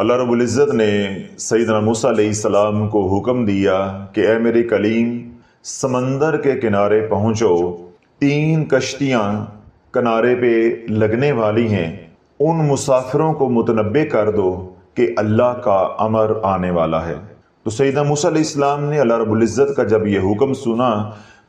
اللہ رب العزت نے سیدنا موسیٰ علیہ السلام کو حکم دیا کہ اے میرے کلیم، سمندر کے کنارے پہنچو، 3 کشتیاں کنارے پہ لگنے والی ہیں، ان مسافروں کو متنبع کر دو کہ اللہ کا امر آنے والا ہے۔ تو سیدنا موسیٰ علیہ السلام نے اللہ رب العزت کا جب یہ حکم سنا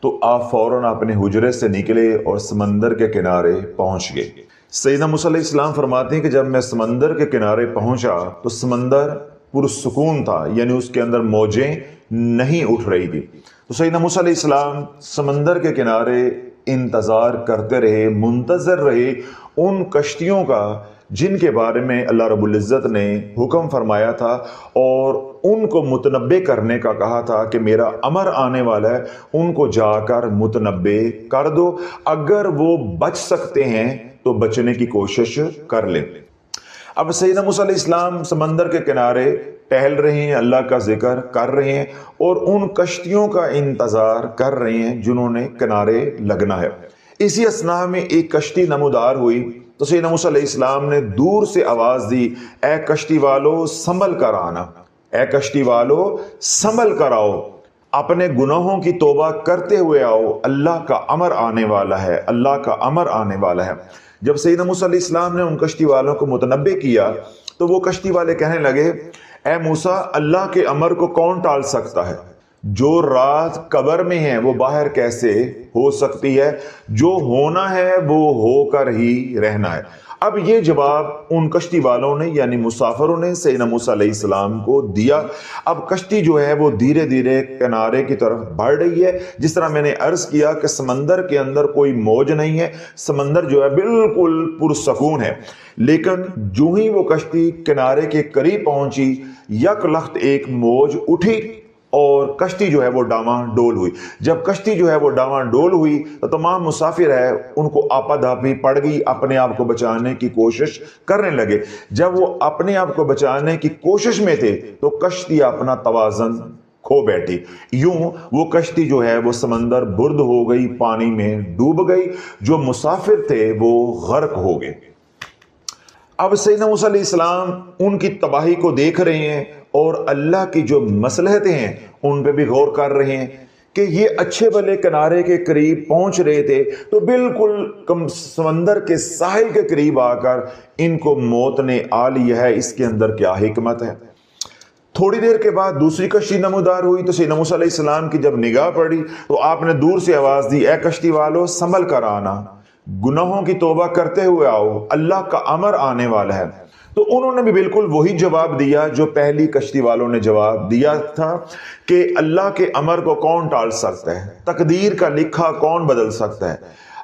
تو آپ فوراً اپنے حجرے سے نکلے اور سمندر کے کنارے پہنچ گئے۔ سیدنا موسیٰ علیہ السلام فرماتے ہیں کہ جب میں سمندر کے کنارے پہنچا تو سمندر پرسکون تھا، یعنی اس کے اندر موجیں نہیں اٹھ رہی تھی۔ تو سیدنا موسیٰ علیہ السلام سمندر کے کنارے انتظار کرتے رہے، منتظر رہے ان کشتیوں کا جن کے بارے میں اللہ رب العزت نے حکم فرمایا تھا اور ان کو متنبع کرنے کا کہا تھا کہ میرا امر آنے والا ہے، ان کو جا کر متنبع کر دو، اگر وہ بچ سکتے ہیں تو بچنے کی کوشش کر لیں۔ اب سیدنا موسیٰ علیہ السلام سمندر کے کنارے ٹہل رہے ہیں، اللہ کا ذکر کر رہے ہیں اور ان کشتیوں کا انتظار کر رہے ہیں جنہوں نے کنارے لگنا ہے۔ اسی اثناء میں ایک کشتی نمودار ہوئی تو سیدنا موسیٰ علیہ السلام نے دور سے آواز دی، اے کشتی والو سنبھل کر آنا، اے کشتی والو سنبھل کر آؤ، اپنے گناہوں کی توبہ کرتے ہوئے آؤ، اللہ کا امر آنے والا ہے، اللہ کا امر آنے والا ہے۔ جب سیدنا موسیٰ علیہ السلام نے ان کشتی والوں کو متنبع کیا تو وہ کشتی والے کہنے لگے، اے موسیٰ، اللہ کے امر کو کون ٹال سکتا ہے؟ جو رات قبر میں ہے وہ باہر کیسے ہو سکتی ہے؟ جو ہونا ہے وہ ہو کر ہی رہنا ہے۔ اب یہ جواب ان کشتی والوں نے یعنی مسافروں نے سیدنا موسیٰ علیہ السلام کو دیا۔ اب کشتی جو ہے وہ دھیرے دھیرے کنارے کی طرف بڑھ رہی ہے۔ جس طرح میں نے عرض کیا کہ سمندر کے اندر کوئی موج نہیں ہے، سمندر جو ہے بالکل پرسکون ہے، لیکن جو ہی وہ کشتی کنارے کے قریب پہنچی یک لخت ایک موج اٹھی اور کشتی جو ہے وہ ڈاواں ڈول ہوئی۔ جب کشتی جو ہے وہ ڈاواں ڈول ہوئی تو تمام مسافر ہے ان کو آپا دھاپی پڑ گئی، اپنے آپ کو بچانے کی کوشش کرنے لگے۔ جب وہ اپنے آپ کو بچانے کی کوشش میں تھے تو کشتی اپنا توازن کھو بیٹھی، یوں وہ کشتی جو ہے وہ سمندر برد ہو گئی، پانی میں ڈوب گئی، جو مسافر تھے وہ غرق ہو گئے۔ اب سیدنا موسیٰ علیہ السلام ان کی تباہی کو دیکھ رہے ہیں اور اللہ کی جو مصلحتیں ہیں ان پہ بھی غور کر رہے ہیں کہ یہ اچھے بھلے کنارے کے قریب پہنچ رہے تھے تو بالکل سمندر کے ساحل کے قریب آ کر ان کو موت نے آ لیا ہے، اس کے اندر کیا حکمت ہے؟ تھوڑی دیر کے بعد دوسری کشتی نمودار ہوئی تو سیدنا موسیٰ علیہ السلام کی جب نگاہ پڑی تو آپ نے دور سے آواز دی، اے کشتی والو سنبھل کر آنا، گناہوں کی توبہ کرتے ہوئے آؤ، اللہ کا امر آنے والا ہے۔ تو انہوں نے بھی بالکل وہی جواب دیا جو پہلی کشتی والوں نے جواب دیا تھا کہ اللہ کے امر کو کون ٹال سکتا ہے، تقدیر کا لکھا کون بدل سکتا ہے،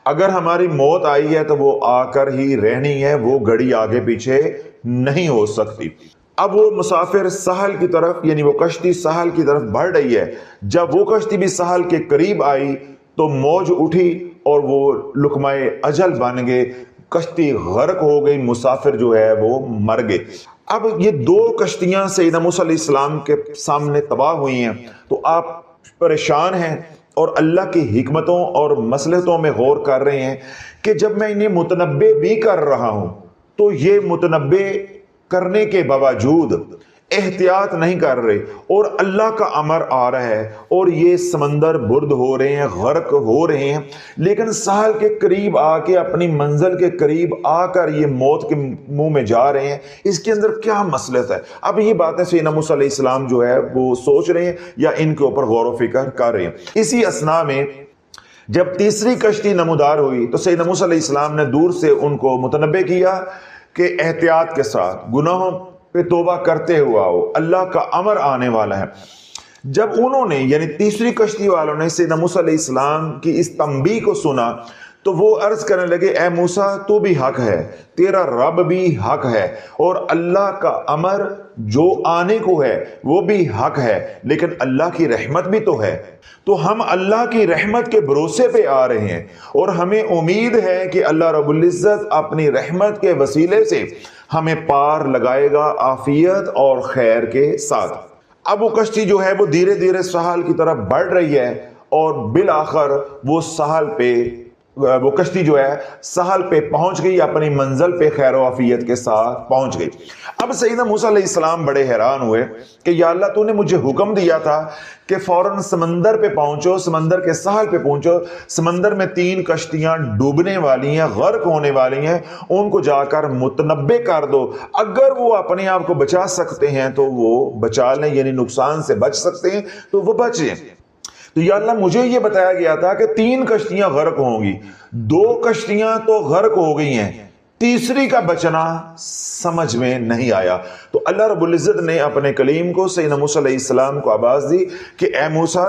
اگر ہماری موت آئی ہے تو وہ آ کر ہی رہنی ہے، وہ گھڑی آگے پیچھے نہیں ہو سکتی۔ اب وہ مسافر ساحل کی طرف یعنی وہ کشتی ساحل کی طرف بڑھ رہی ہے، جب وہ کشتی بھی ساحل کے قریب آئی تو موج اٹھی اور وہ لقمۂ اجل بن گئے، کشتی غرق ہو گئی، مسافر جو ہے وہ مر گئے۔ اب یہ 2 کشتیاں سیدنا موسیٰ علیہ السلام کے سامنے تباہ ہوئی ہیں تو آپ پریشان ہیں اور اللہ کی حکمتوں اور مصلحتوں میں غور کر رہے ہیں کہ جب میں انہیں متنبع بھی کر رہا ہوں تو یہ متنبع کرنے کے باوجود احتیاط نہیں کر رہے اور اللہ کا امر آ رہا ہے اور یہ سمندر برد ہو رہے ہیں، غرق ہو رہے ہیں، لیکن ساحل کے قریب آ کے اپنی منزل کے قریب آ کر یہ موت کے منہ میں جا رہے ہیں، اس کے اندر کیا مصلحت ہے؟ اب یہ باتیں سیدنا موسیٰ علیہ السلام جو ہے وہ سوچ رہے ہیں یا ان کے اوپر غور و فکر کر رہے ہیں۔ اسی اثناء میں جب تیسری کشتی نمودار ہوئی تو سیدنا موسیٰ علیہ السلام نے دور سے ان کو متنبع کیا کہ احتیاط کے ساتھ گناہوں پہ توبہ کرتے ہوئے آؤ، اللہ کا امر آنے والا ہے۔ جب انہوں نے یعنی تیسری کشتی والوں نے سیدنا موسیٰ علیہ السلام کی اس تنبیہ کو سنا تو وہ عرض کرنے لگے، اے موسیٰ تو بھی حق ہے، تیرا رب بھی حق ہے اور اللہ کا امر جو آنے کو ہے وہ بھی حق ہے، لیکن اللہ کی رحمت بھی تو ہے، تو ہم اللہ کی رحمت کے بھروسے پہ آ رہے ہیں اور ہمیں امید ہے کہ اللہ رب العزت اپنی رحمت کے وسیلے سے ہمیں پار لگائے گا عافیت اور خیر کے ساتھ۔ اب وہ کشتی جو ہے وہ دھیرے دھیرے ساحل کی طرف بڑھ رہی ہے اور بالآخر وہ ساحل پہ وہ کشتی جو ہے ساحل پہ پہنچ گئی، اپنی منزل پہ خیر و عافیت کے ساتھ پہنچ گئی۔ اب سیدنا موسیٰ علیہ السلام بڑے حیران ہوئے کہ یا اللہ تو نے مجھے حکم دیا تھا کہ فوراً سمندر پہ پہنچو، سمندر کے ساحل پہ پہنچو، سمندر میں 3 کشتیاں ڈوبنے والی ہیں، غرق ہونے والی ہیں، ان کو جا کر متنبع کر دو، اگر وہ اپنے آپ کو بچا سکتے ہیں تو وہ بچا لیں، یعنی نقصان سے بچ سکتے ہیں تو وہ بچیں۔ تو یا اللہ مجھے یہ بتایا گیا تھا کہ 3 کشتیاں غرق ہوں گی، 2 کشتیاں تو غرق ہو گئی ہیں، تیسری کا بچنا سمجھ میں نہیں آیا۔ تو اللہ رب العزت نے اپنے کلیم کو سیدنا موسیٰ علیہ السلام کو آواز دی کہ اے موسیٰ،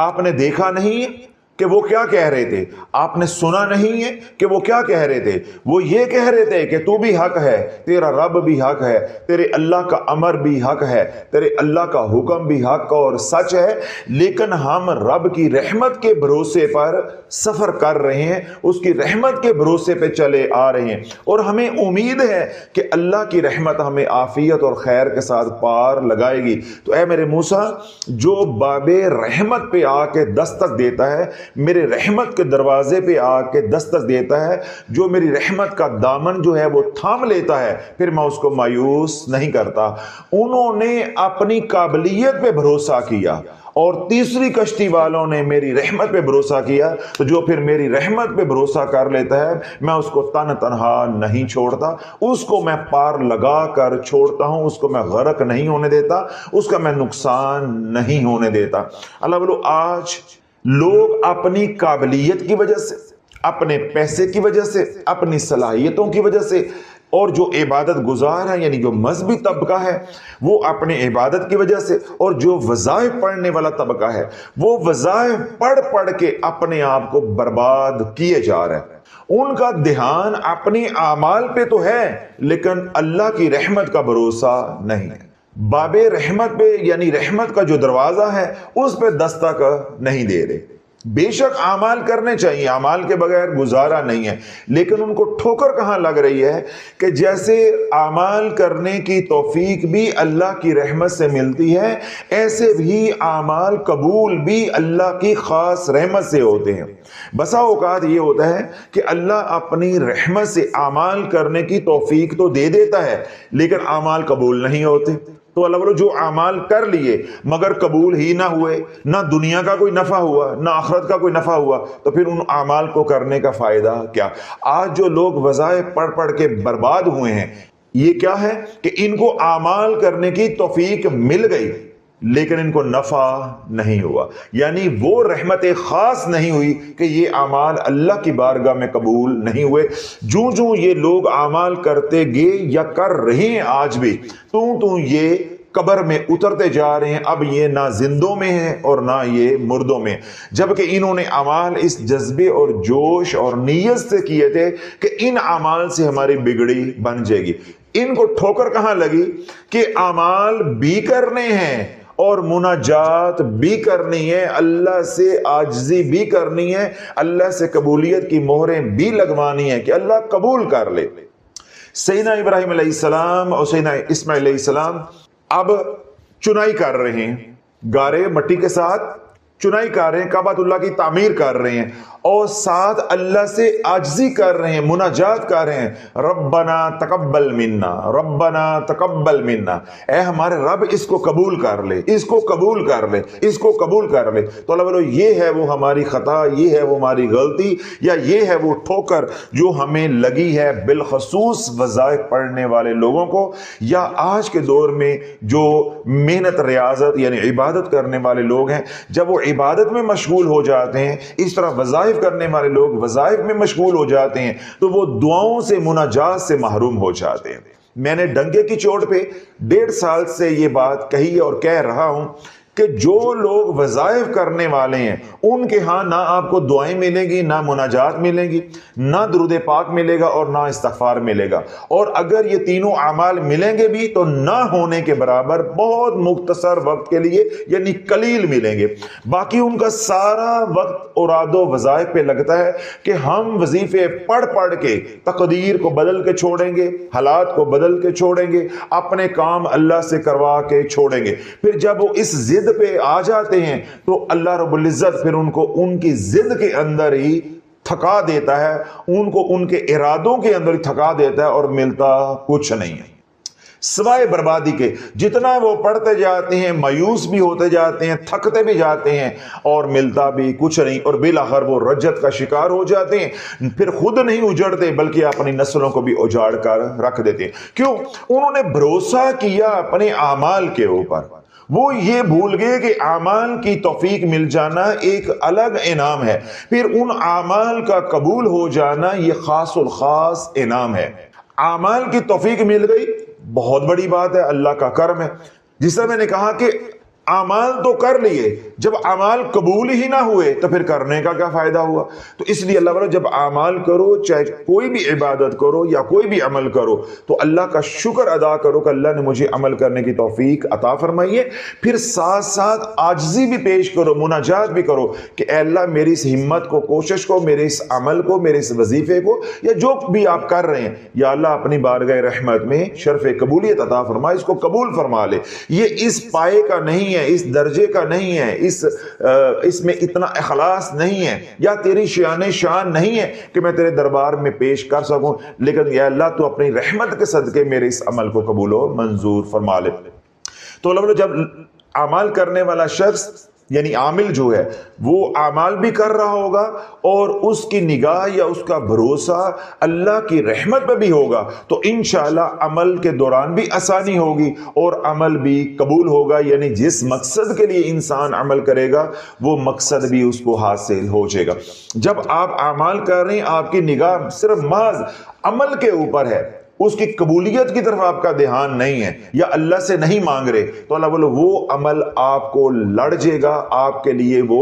آپ نے دیکھا نہیں کہ وہ کیا کہہ رہے تھے، آپ نے سنا نہیں ہے کہ وہ کیا کہہ رہے تھے، وہ یہ کہہ رہے تھے کہ تو بھی حق ہے، تیرا رب بھی حق ہے، تیرے اللہ کا امر بھی حق ہے، تیرے اللہ کا حکم بھی حق اور سچ ہے، لیکن ہم رب کی رحمت کے بھروسے پر سفر کر رہے ہیں، اس کی رحمت کے بھروسے پہ چلے آ رہے ہیں، اور ہمیں امید ہے کہ اللہ کی رحمت ہمیں عافیت اور خیر کے ساتھ پار لگائے گی۔ تو اے میرے موسیٰ، جو باب رحمت پہ آ کے دستک دیتا ہے، میرے رحمت کے دروازے پہ آ کے دستک دیتا ہے، جو میری رحمت کا دامن جو ہے وہ تھام لیتا ہے، پھر میں اس کو مایوس نہیں کرتا۔ انہوں نے اپنی قابلیت پہ بھروسہ کیا، اور تیسری کشتی والوں نے میری رحمت پہ بھروسہ کیا، تو جو پھر میری رحمت پہ بھروسہ کر لیتا ہے میں اس کو تنہا نہیں چھوڑتا، اس کو میں پار لگا کر چھوڑتا ہوں، اس کو میں غرق نہیں ہونے دیتا، اس کا میں نقصان نہیں ہونے دیتا۔ اللہ بولو، آج لوگ اپنی قابلیت کی وجہ سے، اپنے پیسے کی وجہ سے، اپنی صلاحیتوں کی وجہ سے، اور جو عبادت گزار ہے یعنی جو مذہبی طبقہ ہے وہ اپنے عبادت کی وجہ سے، اور جو وظائف پڑھنے والا طبقہ ہے وہ وظائف پڑھ کے اپنے آپ کو برباد کیے جا رہے ہیں۔ ان کا دھیان اپنی اعمال پہ تو ہے لیکن اللہ کی رحمت کا بھروسہ نہیں ہے، باب رحمت پہ یعنی رحمت کا جو دروازہ ہے اس پہ دستک نہیں دے رہے۔ بے شک اعمال کرنے چاہیے، اعمال کے بغیر گزارا نہیں ہے، لیکن ان کو ٹھوکر کہاں لگ رہی ہے کہ جیسے اعمال کرنے کی توفیق بھی اللہ کی رحمت سے ملتی ہے، ایسے بھی اعمال قبول بھی اللہ کی خاص رحمت سے ہوتے ہیں۔ بسا اوقات یہ ہوتا ہے کہ اللہ اپنی رحمت سے اعمال کرنے کی توفیق تو دے دیتا ہے لیکن اعمال قبول نہیں ہوتے۔ تو اللہ بولو، جو اعمال کر لیے مگر قبول ہی نہ ہوئے، نہ دنیا کا کوئی نفع ہوا نہ آخرت کا کوئی نفع ہوا، تو پھر ان اعمال کو کرنے کا فائدہ کیا؟ آج جو لوگ وظائف پڑھ کے برباد ہوئے ہیں، یہ کیا ہے کہ ان کو اعمال کرنے کی توفیق مل گئی لیکن ان کو نفع نہیں ہوا، یعنی وہ رحمت خاص نہیں ہوئی کہ یہ اعمال اللہ کی بارگاہ میں قبول نہیں ہوئے۔ جو یہ لوگ اعمال کرتے گئے یا کر رہے ہیں آج بھی، تو یہ قبر میں اترتے جا رہے ہیں، اب یہ نہ زندوں میں ہیں اور نہ یہ مردوں میں، جبکہ انہوں نے اعمال اس جذبے اور جوش اور نیت سے کیے تھے کہ ان اعمال سے ہماری بگڑی بن جائے گی۔ ان کو ٹھوکر کہاں لگی کہ اعمال بھی کرنے ہیں اور مناجات بھی کرنی ہے، اللہ سے عاجزی بھی کرنی ہے، اللہ سے قبولیت کی مہریں بھی لگوانی ہے کہ اللہ قبول کر لے۔ سیدنا ابراہیم علیہ السلام اور سیدنا اسماعیل علیہ السلام اب چنائی کر رہے ہیں، گارے مٹی کے ساتھ چنائی کر رہے ہیں، کعبۃ اللہ کی تعمیر کر رہے ہیں، اور ساتھ اللہ سے عاجزی کر رہے ہیں، مناجات کر رہے ہیں، ربنا تقبل منا، ربنا تقبل منا، اے ہمارے رب اس کو قبول کر لے، اس کو قبول کر لے، اس کو قبول کر لے۔ تو اللہ بولو، یہ ہے وہ ہماری خطا، یہ ہے وہ ہماری غلطی، یا یہ ہے وہ ٹھوکر جو ہمیں لگی ہے بالخصوص وظائف پڑھنے والے لوگوں کو، یا آج کے دور میں جو محنت ریاضت یعنی عبادت کرنے والے لوگ ہیں، جب وہ عبادت میں مشغول ہو جاتے ہیں، اس طرح وظائف کرنے والے لوگ وظائف میں مشغول ہو جاتے ہیں تو وہ دعاؤں سے مناجات سے محروم ہو جاتے ہیں۔ میں نے ڈنگے کی چوٹ پہ 1.5 سال سے یہ بات کہی اور کہہ رہا ہوں کہ جو لوگ وظائف کرنے والے ہیں ان کے ہاں نہ آپ کو دعائیں ملیں گی، نہ مناجات ملیں گی، نہ درود پاک ملے گا اور نہ استغفار ملے گا، اور اگر یہ تینوں اعمال ملیں گے بھی تو نہ ہونے کے برابر بہت مختصر وقت کے لیے یعنی قلیل ملیں گے۔ باقی ان کا سارا وقت اوراد و وظائف پہ لگتا ہے کہ ہم وظیفے پڑھ کے تقدیر کو بدل کے چھوڑیں گے، حالات کو بدل کے چھوڑیں گے، اپنے کام اللہ سے کروا کے چھوڑیں گے۔ پھر جب وہ اس ضد پہ آ جاتے ہیں تو اللہ رب العزت پھر ان کو ان کی ضد کے اندر ہی تھکا دیتا ہے، ان کو ان کے ارادوں کے اندر تھکا دیتا ہے اور ملتا کچھ نہیں ہے سوائے بربادی کے۔ جتنا وہ پڑھتے جاتے ہیں مایوس بھی ہوتے جاتے ہیں، تھکتے بھی جاتے ہیں اور ملتا بھی کچھ نہیں، اور بالآخر وہ رجت کا شکار ہو جاتے ہیں۔ پھر خود نہیں اجڑتے بلکہ اپنی نسلوں کو بھی اجاڑ کر رکھ دیتے ہیں۔ کیوں؟ انہوں نے بھروسہ کیا اپنے اعمال کے اوپر، وہ یہ بھول گئے کہ اعمال کی توفیق مل جانا ایک الگ انعام ہے، پھر ان اعمال کا قبول ہو جانا یہ خاص الخاص انعام ہے۔ اعمال کی توفیق مل گئی، بہت بڑی بات ہے، اللہ کا کرم ہے۔ جس طرح میں نے کہا کہ اعمال تو کر لیے، جب اعمال قبول ہی نہ ہوئے تو پھر کرنے کا کیا فائدہ ہوا؟ تو اس لیے اللہ تعالیٰ جب اعمال کرو، چاہے کوئی بھی عبادت کرو یا کوئی بھی عمل کرو، تو اللہ کا شکر ادا کرو کہ اللہ نے مجھے عمل کرنے کی توفیق عطا فرمائی ہے۔ پھر ساتھ ساتھ عاجزی بھی پیش کرو، مناجات بھی کرو کہ اے اللہ میری اس ہمت کو، کوشش کو، میرے اس عمل کو، میرے اس وظیفے کو، یا جو بھی آپ کر رہے ہیں، یا اللہ اپنی بارگاہ رحمت میں شرف قبولیت عطا فرما، اس کو قبول فرما لے۔ یہ اس پائے کا نہیں ہے، اس درجے کا نہیں ہے، اس میں اتنا اخلاص نہیں ہے، یا تیری شان نہیں ہے کہ میں تیرے دربار میں پیش کر سکوں، لیکن یا اللہ تو اپنی رحمت کے صدقے میرے اس عمل کو قبول و منظور فرما لے۔ تو اللہ جب اعمال کرنے والا شخص یعنی عامل جو ہے وہ اعمال بھی کر رہا ہوگا اور اس کی نگاہ یا اس کا بھروسہ اللہ کی رحمت پہ بھی ہوگا، تو انشاءاللہ عمل کے دوران بھی آسانی ہوگی اور عمل بھی قبول ہوگا، یعنی جس مقصد کے لیے انسان عمل کرے گا وہ مقصد بھی اس کو حاصل ہو جائے گا۔ جب آپ اعمال کر رہے ہیں، آپ کی نگاہ صرف محض عمل کے اوپر ہے، اس کی قبولیت کی طرف آپ کا دھیان نہیں ہے، یا اللہ سے نہیں مانگ رہے، تو اللہ بولو وہ عمل آپ کو لڑ جائے گا، آپ کے لیے وہ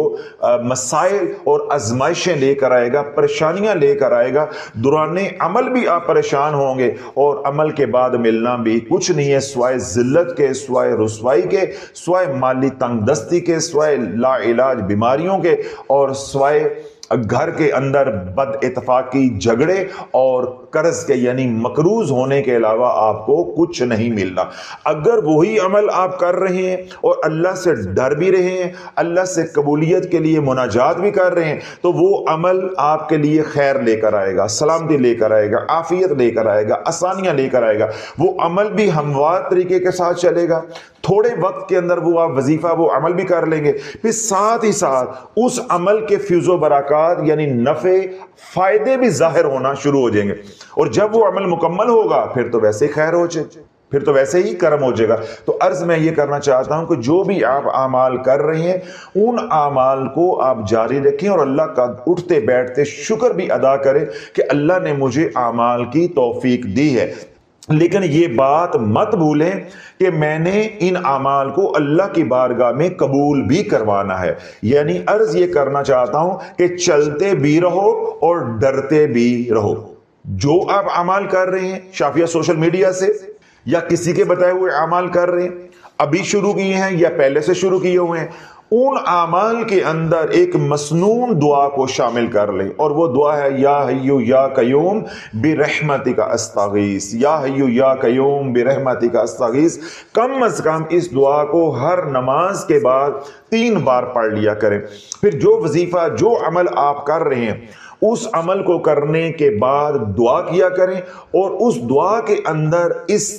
مسائل اور آزمائشیں لے کر آئے گا، پریشانیاں لے کر آئے گا۔ دوران عمل بھی آپ پریشان ہوں گے اور عمل کے بعد ملنا بھی کچھ نہیں ہے سوائے ذلت کے، سوائے رسوائی کے، سوائے مالی تنگ دستی کے، سوائے لا علاج بیماریوں کے، اور سوائے گھر کے اندر بد اتفاقی، جھگڑے اور قرض کے یعنی مقروض ہونے کے علاوہ آپ کو کچھ نہیں ملنا۔ اگر وہی عمل آپ کر رہے ہیں اور اللہ سے ڈر بھی رہے ہیں، اللہ سے قبولیت کے لیے مناجات بھی کر رہے ہیں، تو وہ عمل آپ کے لیے خیر لے کر آئے گا، سلامتی لے کر آئے گا، عافیت لے کر آئے گا، آسانیاں لے کر آئے گا۔ وہ عمل بھی ہموار طریقے کے ساتھ چلے گا، تھوڑے وقت کے اندر وہ آپ وظیفہ وہ عمل بھی کر لیں گے، پھر ساتھ ہی ساتھ اس عمل کے فیض و برکات یعنی نفع فائدے بھی ظاہر ہونا شروع ہو جائیں گے، اور جب وہ عمل مکمل ہوگا پھر تو ویسے ہی خیر ہو جائے، پھر تو ویسے ہی کرم ہو جائے گا۔ تو عرض میں یہ کرنا چاہتا ہوں کہ جو بھی آپ اعمال کر رہے ہیں ان اعمال کو آپ جاری رکھیں اور اللہ کا اٹھتے بیٹھتے شکر بھی ادا کریں کہ اللہ نے مجھے اعمال کی توفیق دی ہے۔ لیکن یہ بات مت بھولیں کہ میں نے ان اعمال کو اللہ کی بارگاہ میں قبول بھی کروانا ہے، یعنی عرض یہ کرنا چاہتا ہوں کہ چلتے بھی رہو اور ڈرتے بھی رہو۔ جو آپ اعمال کر رہے ہیں شافیہ سوشل میڈیا سے یا کسی کے بتائے ہوئے اعمال کر رہے ہیں، ابھی شروع کیے ہیں یا پہلے سے شروع کیے ہوئے ہیں، ان اعمال کے اندر ایک مسنون دعا کو شامل کر لیں، اور وہ دعا ہے یا حیو یا قیوم برحمتک استغیث، یا حیو یا قیوم برحمتک استغیث۔ کم از کم اس دعا کو ہر نماز کے بعد 3 بار پڑھ لیا کریں۔ پھر جو وظیفہ، جو عمل آپ کر رہے ہیں اس عمل کو کرنے کے بعد دعا کیا کریں، اور اس دعا کے اندر اس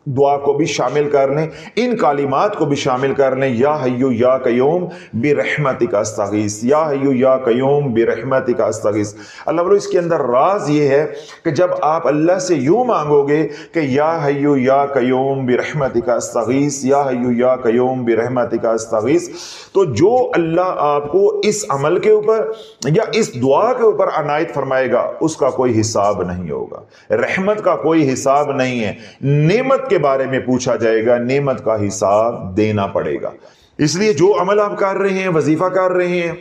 دعا کو بھی شامل کر لیں، ان کلمات کو بھی شامل کر لیں، یا حیو یا قیوم برحمتک استغیث، یا حیو یا قیوم برحمتک استغیث۔ اللہ بولو اس کے اندر راز یہ ہے کہ جب آپ اللہ سے یوں مانگو گے کہ یا حیو یا قیوم برحمتک استغیث، یا حیو یا قیوم برحمتک استغیث، تو جو اللہ آپ کو اس عمل کے اوپر یا اس دعا کے اوپر عنایت فرمائے گا اس کا کوئی حساب نہیں ہوگا، رحمت کا کوئی حساب نہیں ہے، نعمت کے بارے میں پوچھا جائے گا، نعمت کا حساب دینا پڑے گا۔ اس لیے جو عمل آپ کر رہے ہیں، وظیفہ کر رہے ہیں،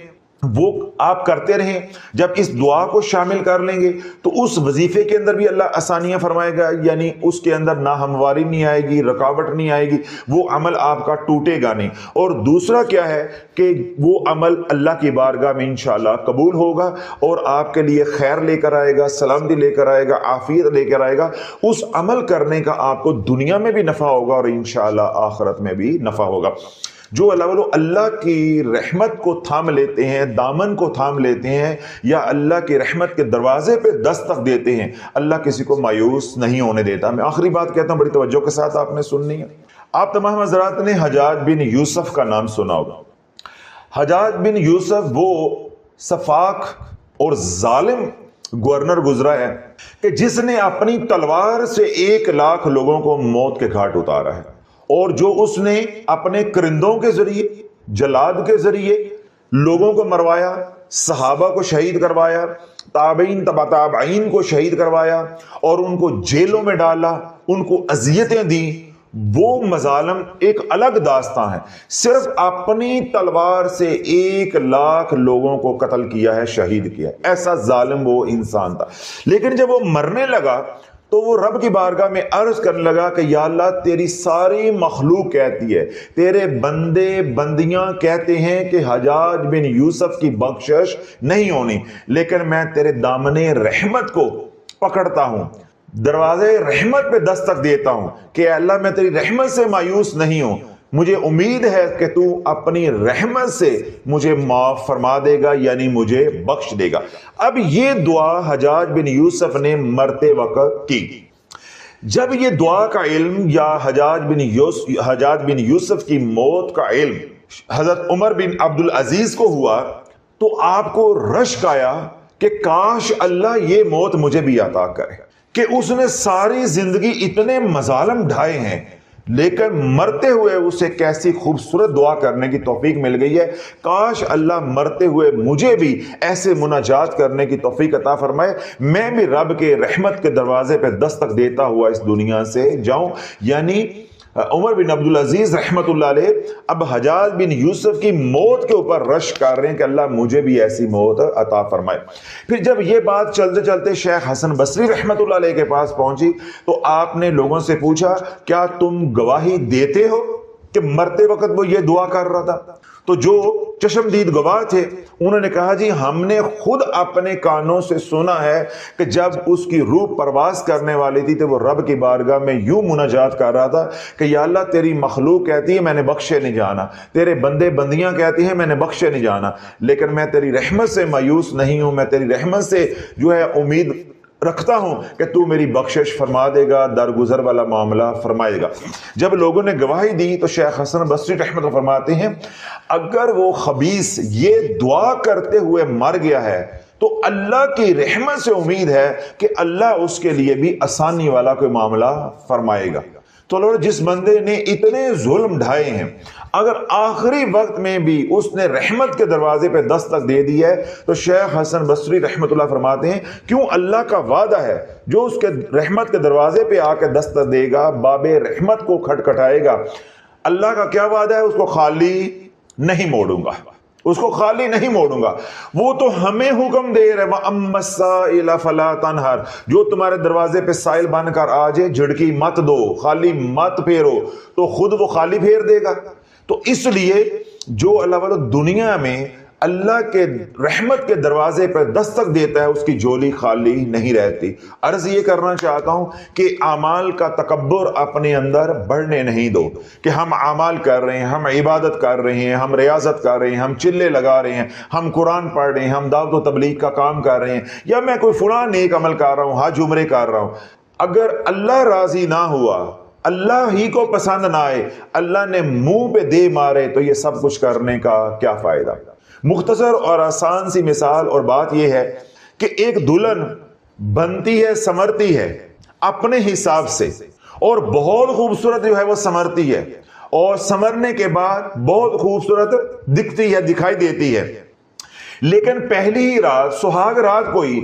وہ آپ کرتے رہیں۔ جب اس دعا کو شامل کر لیں گے تو اس وظیفے کے اندر بھی اللہ آسانیاں فرمائے گا، یعنی اس کے اندر ناہمواری نہیں آئے گی، رکاوٹ نہیں آئے گی، وہ عمل آپ کا ٹوٹے گا نہیں۔ اور دوسرا کیا ہے کہ وہ عمل اللہ کی بارگاہ میں انشاءاللہ قبول ہوگا اور آپ کے لیے خیر لے کر آئے گا، سلامتی لے کر آئے گا، عافیت لے کر آئے گا۔ اس عمل کرنے کا آپ کو دنیا میں بھی نفع ہوگا اور انشاءاللہ آخرت میں بھی نفع ہوگا۔ جو اللہ کی رحمت کو تھام لیتے ہیں، دامن کو تھام لیتے ہیں، یا اللہ کی رحمت کے دروازے پہ دستک دیتے ہیں، اللہ کسی کو مایوس نہیں ہونے دیتا۔ میں آخری بات کہتا ہوں، بڑی توجہ کے ساتھ آپ نے سننی ہے۔ آپ تمام حضرات نے حجاج بن یوسف کا نام سنا ہوگا۔ حجاج بن یوسف وہ سفاک اور ظالم گورنر گزرا ہے کہ جس نے اپنی تلوار سے 1,00,000 لوگوں کو موت کے گھاٹ اتارا ہے، اور جو اس نے اپنے کرندوں کے ذریعے، جلاد کے ذریعے لوگوں کو مروایا، صحابہ کو شہید کروایا، تابعین تبع تابعین کو شہید کروایا، اور ان کو جیلوں میں ڈالا، ان کو اذیتیں دیں، وہ مظالم ایک الگ داستان ہے۔ صرف اپنی تلوار سے 1,00,000 لوگوں کو قتل کیا ہے، شہید کیا ہے، ایسا ظالم وہ انسان تھا۔ لیکن جب وہ مرنے لگا تو وہ رب کی بارگاہ میں عرض کرنے لگا کہ یا اللہ، تیری ساری مخلوق کہتی ہے، تیرے بندے بندیاں کہتے ہیں کہ حجاج بن یوسف کی بخشش نہیں ہونی، لیکن میں تیرے دامن رحمت کو پکڑتا ہوں، دروازے رحمت پہ دستک دیتا ہوں کہ اے اللہ، میں تیری رحمت سے مایوس نہیں ہوں، مجھے امید ہے کہ تو اپنی رحمت سے مجھے معاف فرما دے گا، یعنی مجھے بخش دے گا۔ اب یہ دعا حجاج بن یوسف نے مرتے وقت کی۔ جب یہ دعا کا علم یا حجاج بن یوسف کی موت کا علم حضرت عمر بن عبدالعزیز کو ہوا تو آپ کو رشک آیا کہ کاش اللہ یہ موت مجھے بھی عطا کرے، کہ اس نے ساری زندگی اتنے مظالم ڈھائے ہیں، لیکن مرتے ہوئے اسے کیسی خوبصورت دعا کرنے کی توفیق مل گئی ہے، کاش اللہ مرتے ہوئے مجھے بھی ایسے مناجات کرنے کی توفیق عطا فرمائے، میں بھی رب کے رحمت کے دروازے پہ دستک دیتا ہوا اس دنیا سے جاؤں۔ یعنی عمر بن عبدالعزیز رحمت اللہ علیہ اب حجاج بن یوسف کی موت کے اوپر رشک کر رہے ہیں کہ اللہ مجھے بھی ایسی موت عطا فرمائے۔ پھر جب یہ بات چلتے چلتے شیخ حسن بصری رحمت اللہ علیہ کے پاس پہنچی تو آپ نے لوگوں سے پوچھا، کیا تم گواہی دیتے ہو کہ مرتے وقت وہ یہ دعا کر رہا تھا؟ تو جو چشمدید گواہ تھے انہوں نے کہا، جی ہم نے خود اپنے کانوں سے سنا ہے کہ جب اس کی روح پرواز کرنے والی تھی تو وہ رب کی بارگاہ میں یوں مناجات کر رہا تھا کہ یا اللہ، تیری مخلوق کہتی ہے میں نے بخشے نہیں جانا، تیرے بندے بندیاں کہتی ہیں میں نے بخشے نہیں جانا، لیکن میں تیری رحمت سے مایوس نہیں ہوں، میں تیری رحمت سے جو ہے امید رکھتا ہوں کہ تو میری بخشش فرما دے گا، درگزر والا معاملہ فرمائے گا۔ جب لوگوں نے گواہی دی تو شیخ حسن بصری رحمۃ اللہ فرماتے ہیں، اگر وہ خبیث یہ دعا کرتے ہوئے مر گیا ہے تو اللہ کی رحمت سے امید ہے کہ اللہ اس کے لیے بھی آسانی والا کوئی معاملہ فرمائے گا۔ تو لوگ جس بندے نے اتنے ظلم ڈھائے ہیں، اگر آخری وقت میں بھی اس نے رحمت کے دروازے پہ دستک دے دی ہے تو شیخ حسن بصری رحمت اللہ فرماتے ہیں، کیوں اللہ کا وعدہ ہے جو اس کے رحمت کے دروازے پہ آ کے دستک دے گا، باب رحمت کو کھٹکھٹائے گا، اللہ کا کیا وعدہ ہے؟ اس کو خالی نہیں موڑوں گا، اس کو خالی نہیں موڑوں گا۔ وہ تو ہمیں حکم دے رہے، وَأَمَّا السَّائِلَ فَلَا تَنْهَرْ، جو تمہارے دروازے پہ سائل بن کر آ جائے جھڑکی مت دو، خالی مت پھیرو، تو خود وہ خالی پھیر دے گا۔ تو اس لیے جو اللہ والا دنیا میں اللہ کے رحمت کے دروازے پر دستک دیتا ہے اس کی جھولی خالی نہیں رہتی۔ عرض یہ کرنا چاہتا ہوں کہ اعمال کا تکبر اپنے اندر بڑھنے نہیں دو کہ ہم اعمال کر رہے ہیں، ہم عبادت کر رہے ہیں، ہم ریاضت کر رہے ہیں، ہم چلے لگا رہے ہیں، ہم قرآن پڑھ رہے ہیں، ہم دعوت و تبلیغ کا کام کر رہے ہیں، یا میں کوئی فلاں نیک عمل کر رہا ہوں، حج عمرے کر رہا ہوں، اگر اللہ راضی نہ ہوا، اللہ ہی کو پسند نہ آئے، اللہ نے منہ پہ دے مارے، تو یہ سب کچھ کرنے کا کیا فائدہ؟ مختصر اور آسان سی مثال اور بات یہ ہے کہ ایک دلہن بنتی ہے، سمرتی ہے اپنے حساب سے، اور بہت خوبصورت جو ہے وہ سمرتی ہے، اور سمرنے کے بعد بہت خوبصورت دکھتی ہے، دکھائی دیتی ہے، لیکن پہلی ہی رات، سہاگ رات کو ہی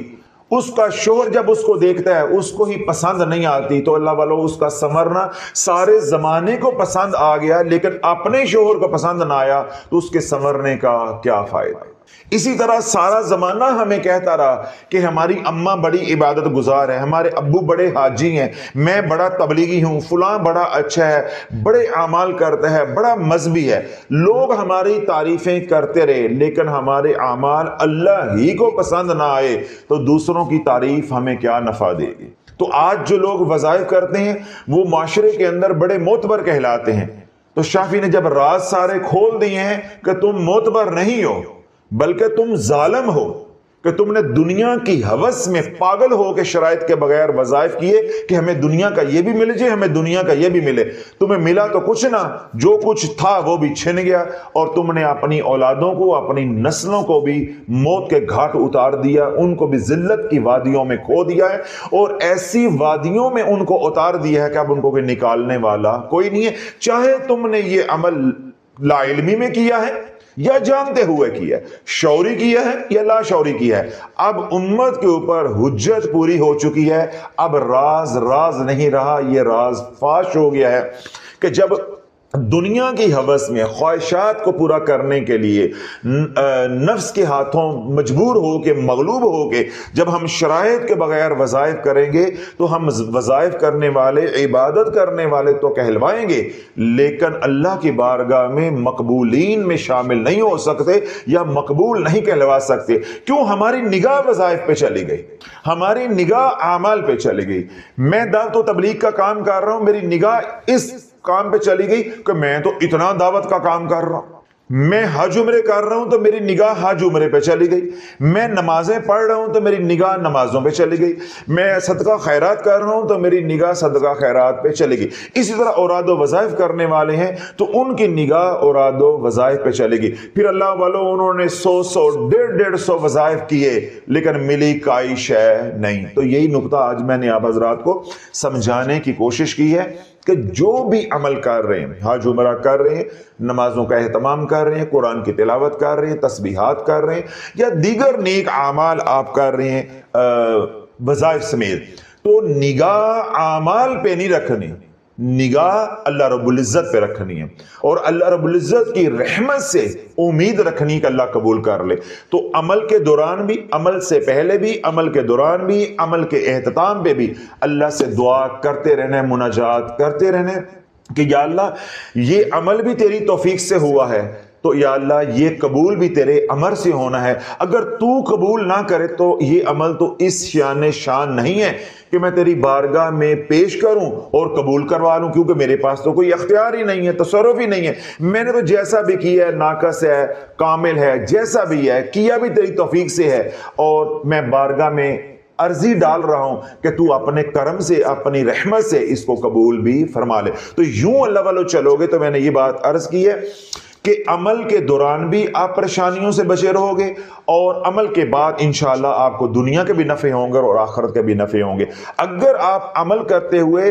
اس کا شوہر جب اس کو دیکھتا ہے اس کو ہی پسند نہیں آتی، تو اللہ والو اس کا سمرنا سارے زمانے کو پسند آ گیا، لیکن اپنے شوہر کو پسند نہ آیا تو اس کے سمرنے کا کیا فائدہ؟ اسی طرح سارا زمانہ ہمیں کہتا رہا کہ ہماری اماں بڑی عبادت گزار ہے، ہمارے ابو بڑے حاجی ہیں، میں بڑا تبلیغی ہوں، فلاں بڑا اچھا ہے، بڑے اعمال کرتا ہے، بڑا مذہبی ہے، لوگ ہماری تعریفیں کرتے رہے، لیکن ہمارے اعمال اللہ ہی کو پسند نہ آئے تو دوسروں کی تعریف ہمیں کیا نفع دے گی؟ تو آج جو لوگ وظائف کرتے ہیں وہ معاشرے کے اندر بڑے معتبر کہلاتے ہیں، تو شافی نے جب راز سارے کھول دیے ہیں کہ تم معتبر نہیں ہو بلکہ تم ظالم ہو کہ تم نے دنیا کی ہوس میں پاگل ہو کے شرائط کے بغیر وظائف کیے کہ ہمیں دنیا کا یہ بھی ملے جائے، ہمیں دنیا کا یہ بھی ملے، تمہیں ملا تو کچھ نہ، جو کچھ تھا وہ بھی چھن گیا، اور تم نے اپنی اولادوں کو، اپنی نسلوں کو بھی موت کے گھاٹ اتار دیا، ان کو بھی ذلت کی وادیوں میں کھو دیا ہے، اور ایسی وادیوں میں ان کو اتار دیا ہے کہ اب ان کو کوئی نکالنے والا کوئی نہیں ہے، چاہے تم نے یہ عمل لا علمی میں کیا ہے یا جانتے ہوئے کیا ہے، شعوری کیا ہے یا لا شعوری کیا ہے، اب امت کے اوپر حجت پوری ہو چکی ہے، اب راز راز نہیں رہا، یہ راز فاش ہو گیا ہے کہ جب دنیا کی ہوس میں خواہشات کو پورا کرنے کے لیے نفس کے ہاتھوں مجبور ہو کے، مغلوب ہو کے جب ہم شرائط کے بغیر وظائف کریں گے تو ہم وظائف کرنے والے، عبادت کرنے والے تو کہلوائیں گے، لیکن اللہ کی بارگاہ میں مقبولین میں شامل نہیں ہو سکتے یا مقبول نہیں کہلوا سکتے۔ کیوں؟ ہماری نگاہ وظائف پہ چلی گئی، ہماری نگاہ اعمال پہ چلی گئی۔ میں دعوت و تبلیغ کا کام کر رہا ہوں، میری نگاہ اس کام پہ چلی گئی کہ میں تو اتنا دعوت کا کام کر رہا ہوں، میں حج عمرے کر رہا ہوں تو میری نگاہ حج عمرے پہ چلی گئی، میں نمازیں پڑھ رہا ہوں تو میری نگاہ نمازوں پہ چلی گئی، میں صدقہ خیرات کر رہا ہوں تو میری نگاہ صدقہ خیرات پہ چلی گئی۔ اسی طرح اوراد و وظائف کرنے والے ہیں تو ان کی نگاہ اوراد و وظائف پہ چلے گی۔ پھر اللہ والوں انہوں نے 100 150 وظائف کیے لیکن ملی کائی شے نہیں۔ تو یہی نقطہ آج میں نے آپ حضرات کو سمجھانے کی کوشش کی ہے کہ جو بھی عمل کر رہے ہیں، حج عمرہ کر رہے ہیں، نمازوں کا اہتمام کر رہے ہیں، قرآن کی تلاوت کر رہے ہیں، تسبیحات کر رہے ہیں، یا دیگر نیک اعمال آپ کر رہے ہیں وظائف سمیت، تو نگاہ اعمال پہ نہیں رکھنی، نگاہ اللہ رب العزت پہ رکھنی ہے، اور اللہ رب العزت کی رحمت سے امید رکھنی کہ اللہ قبول کر لے۔ تو عمل کے دوران بھی، عمل سے پہلے بھی، عمل کے دوران بھی، عمل کے اختتام پہ بھی اللہ سے دعا کرتے رہنا، مناجات کرتے رہنا کہ یا اللہ یہ عمل بھی تیری توفیق سے ہوا ہے، تو یا اللہ یہ قبول بھی تیرے امر سے ہونا ہے، اگر تو قبول نہ کرے تو یہ عمل تو اس شان نہیں ہے کہ میں تیری بارگاہ میں پیش کروں اور قبول کروا لوں، کیونکہ میرے پاس تو کوئی اختیار ہی نہیں ہے، تصرف ہی نہیں ہے، میں نے تو جیسا بھی کیا ہے ناقص ہے، کامل ہے، جیسا بھی ہے کیا بھی تیری توفیق سے ہے، اور میں بارگاہ میں عرضی ڈال رہا ہوں کہ تو اپنے کرم سے، اپنی رحمت سے اس کو قبول بھی فرما لے۔ تو یوں اللہ والو چلو گے تو میں نے یہ بات عرض کی ہے کہ عمل کے دوران بھی آپ پریشانیوں سے بچے رہو گے، اور عمل کے بعد انشاءاللہ آپ کو دنیا کے بھی نفع ہوں گے اور آخرت کے بھی نفع ہوں گے۔ اگر آپ عمل کرتے ہوئے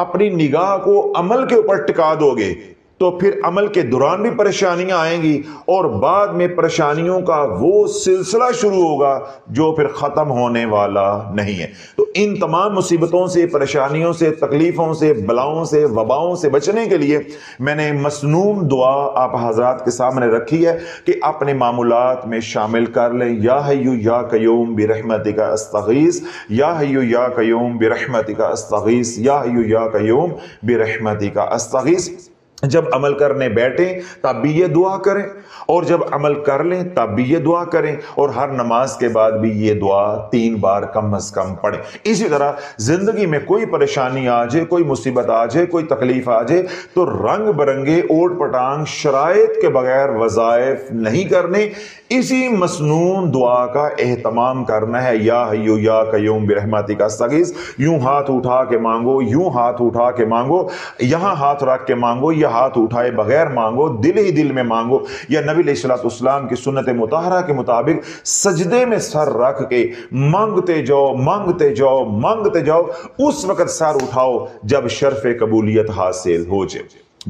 اپنی نگاہ کو عمل کے اوپر ٹکا دو گے تو پھر عمل کے دوران بھی پریشانیاں آئیں گی، اور بعد میں پریشانیوں کا وہ سلسلہ شروع ہوگا جو پھر ختم ہونے والا نہیں ہے۔ تو ان تمام مصیبتوں سے، پریشانیوں سے، تکلیفوں سے، بلاؤں سے، وباؤں سے بچنے کے لیے میں نے مسنون دعا آپ حضرات کے سامنے رکھی ہے کہ اپنے معمولات میں شامل کر لیں۔ یا حیو یا قیوم برحمتک استغیث، یا حیو یا قیوم برحمتک استغیث، یا حیو یا قیوم برحمتک استغیث۔ جب عمل کرنے بیٹھیں تب بھی یہ دعا کریں، اور جب عمل کر لیں تب بھی یہ دعا کریں، اور ہر نماز کے بعد بھی یہ دعا 3 بار کم از کم پڑھیں۔ اسی طرح زندگی میں کوئی پریشانی آ جائے، کوئی مصیبت آ جائے، کوئی تکلیف آ جائے تو رنگ برنگے اوٹ پٹانگ شرائط کے بغیر وظائف نہیں کرنے، اسی مسنون دعا کا اہتمام کرنا ہے۔ یا حیو یا قیوم برحمتک استغیث، یوں ہاتھ اٹھا کے مانگو، یوں ہاتھ اٹھا کے مانگو، یہاں ہاتھ رکھ کے مانگو، یا ہاتھ اٹھائے بغیر مانگو، دل ہی دل میں مانگو، یا نبی علیہ الصلوۃ والسلام کی سنت مطہرہ کے مطابق سجدے میں سر رکھ کے مانگتے جاؤ، مانگتے جاؤ، مانگتے جاؤ، اس وقت سر اٹھاؤ جب شرف قبولیت حاصل ہو جائے۔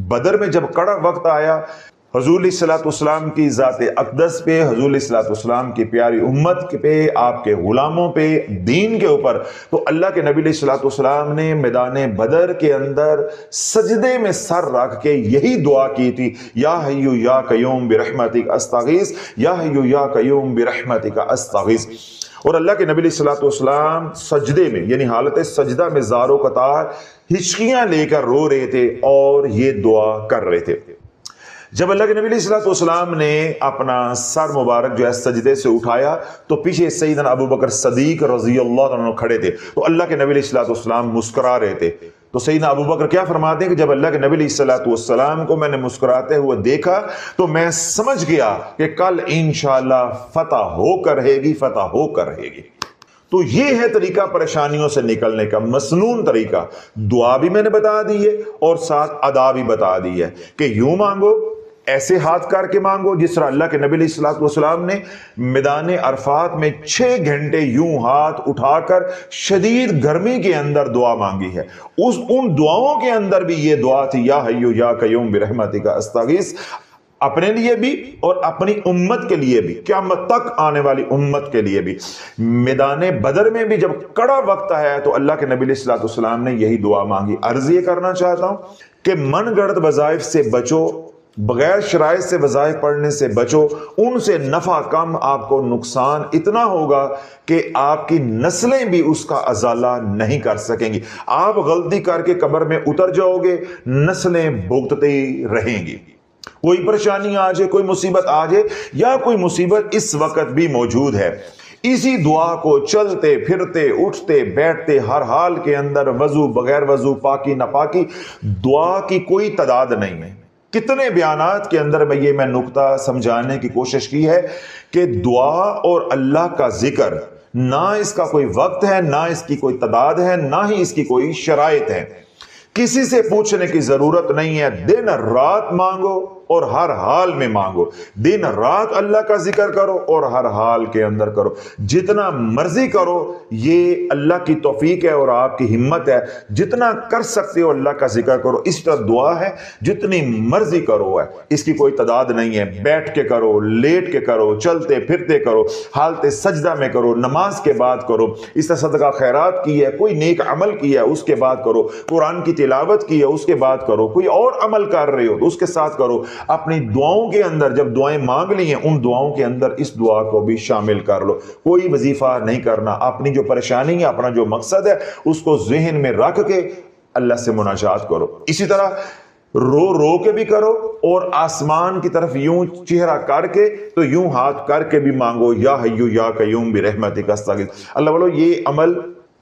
بدر میں جب کڑا وقت آیا، حضور علیہ الصلوۃ والسلام کی ذات اقدس پہ، حضور علیہ الصلوۃ والسلام کی پیاری امت پہ، آپ کے غلاموں پہ، دین کے اوپر، تو اللہ کے نبی علیہ الصلوۃ والسلام نے میدان بدر کے اندر سجدے میں سر رکھ کے یہی دعا کی تھی، یا حیو یا قیوم برحمتک استغیث، یا حیو یا قیوم برحمتک استغیث۔ اور اللہ کے نبی علیہ الصلوۃ والسلام سجدے میں، یعنی حالت سجدہ میں زار و قطار ہچکیاں لے کر رو رہے تھے اور یہ دعا کر رہے تھے۔ جب اللہ کے نبی علیہ الصلوۃ والسلام نے اپنا سر مبارک جو ہے سجدے سے اٹھایا تو پیچھے سیدنا ابو بکر صدیق رضی اللہ عنہ کھڑے تھے، تو اللہ کے نبی علیہ الصلوۃ والسلام مسکرا رہے تھے، تو سیدنا ابو بکر کیا فرماتے ہیں کہ جب اللہ کے نبی علیہ الصلوۃ والسلام کو میں نے مسکراتے ہوئے دیکھا تو میں سمجھ گیا کہ کل انشاءاللہ فتح ہو کر رہے گی، فتح ہو کر رہے گی۔ تو یہ ہے طریقہ پریشانیوں سے نکلنے کا، مسنون طریقہ۔ دعا بھی میں نے بتا دی ہے اور ساتھ ادا بھی بتا دی ہے کہ یوں مانگو، ایسے ہاتھ کر کے مانگو جس طرح اللہ کے نبی علیہ الصلوۃ والسلام نے میدان عرفات میں 6 گھنٹے یوں ہاتھ اٹھا کر شدید گرمی کے اندر دعا مانگی ہے۔ ان دعاؤں کے اندر بھی یہ دعا تھی، یا حیو یا قیوم برحمتک استغیث، اپنے لیے بھی اور اپنی امت کے لیے بھی، قیامت تک آنے والی امت کے لیے بھی۔ میدان بدر میں بھی جب کڑا وقت ہے تو اللہ کے نبی علیہ الصلوۃ والسلام نے یہی دعا مانگی۔ عرض یہ کرنا چاہتا ہوں کہ من گڑت وظائف سے بچو، بغیر شرائط سے وظائف پڑھنے سے بچو، ان سے نفع کم، آپ کو نقصان اتنا ہوگا کہ آپ کی نسلیں بھی اس کا ازالہ نہیں کر سکیں گی۔ آپ غلطی کر کے قبر میں اتر جاؤ گے، نسلیں بھگتتی رہیں گی۔ کوئی پریشانی آ جائے، کوئی مصیبت آ جائے، یا کوئی مصیبت اس وقت بھی موجود ہے، اسی دعا کو چلتے پھرتے اٹھتے بیٹھتے ہر حال کے اندر، وضو بغیر وضو، پاکی ناپاکی، دعا کی کوئی تعداد نہیں ہے۔ کتنے بیانات کے اندر میں نقطہ سمجھانے کی کوشش کی ہے کہ دعا اور اللہ کا ذکر، نہ اس کا کوئی وقت ہے، نہ اس کی کوئی تعداد ہے، نہ ہی اس کی کوئی شرائط ہے۔ کسی سے پوچھنے کی ضرورت نہیں ہے، دن رات مانگو اور ہر حال میں مانگو، دن رات اللہ کا ذکر کرو اور ہر حال کے اندر کرو، جتنا مرضی کرو۔ یہ اللہ کی توفیق ہے اور آپ کی ہمت ہے، جتنا کر سکتے ہو اللہ کا ذکر کرو۔ اس طرح دعا ہے جتنی مرضی کرو ہے، اس کی کوئی تعداد نہیں ہے۔ بیٹھ کے کرو، لیٹ کے کرو، چلتے پھرتے کرو، حالت سجدہ میں کرو، نماز کے بعد کرو، اس طرح صدقہ خیرات کی ہے، کوئی نیک عمل کیا ہے اس کے بعد کرو، قرآن کی تلاوت کی ہے اس کے بعد کرو، کوئی اور عمل کر رہے ہو تو اس کے ساتھ کرو۔ اپنی دعاؤں کے اندر جب دعائیں مانگ لی ہیں، ان دعاؤں کے اندر اس دعا کو بھی شامل کر لو۔ کوئی وظیفہ نہیں کرنا، اپنی جو پریشانی ہے، اپنا جو مقصد ہے، اس کو ذہن میں رکھ کے اللہ سے مناجات کرو۔ اسی طرح رو رو کے بھی کرو اور آسمان کی طرف یوں چہرہ کر کے تو یوں ہاتھ کر کے بھی مانگو، یا حیو یا قیوم برحمتک استغیث۔ اللہ والو، یہ عمل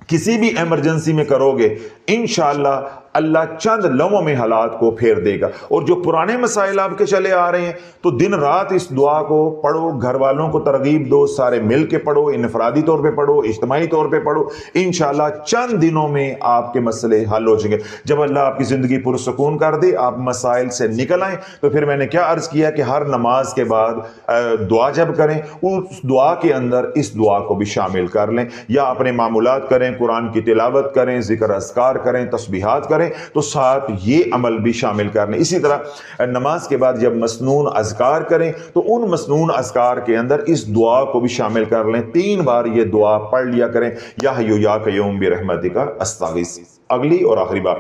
کسی بھی ایمرجنسی میں کرو گے، انشاءاللہ اللہ چند لمحوں میں حالات کو پھیر دے گا۔ اور جو پرانے مسائل آپ کے چلے آ رہے ہیں تو دن رات اس دعا کو پڑھو، گھر والوں کو ترغیب دو، سارے مل کے پڑھو، انفرادی طور پہ پڑھو، اجتماعی طور پہ پڑھو، انشاءاللہ چند دنوں میں آپ کے مسئلے حل ہو جائیں گے۔ جب اللہ آپ کی زندگی پرسکون کر دے، آپ مسائل سے نکل آئیں، تو پھر میں نے کیا عرض کیا کہ ہر نماز کے بعد دعا جب کریں، اس دعا کے اندر اس دعا کو بھی شامل کر لیں، یا اپنے معمولات کریں، قرآن کی تلاوت کریں، ذکر اذکار کریں، تسبیحات کریں، تو ساتھ یہ عمل بھی شامل کر لیں۔ اسی طرح نماز کے بعد جب مسنون اذکار کریں تو ان مسنون اذکار کے اندر اس دعا کو بھی شامل کر لیں۔ 3 بار یہ دعا پڑھ لیا کریں، یا حیو یا قیوم برحمتک استغیث۔ اگلی اور آخری بات،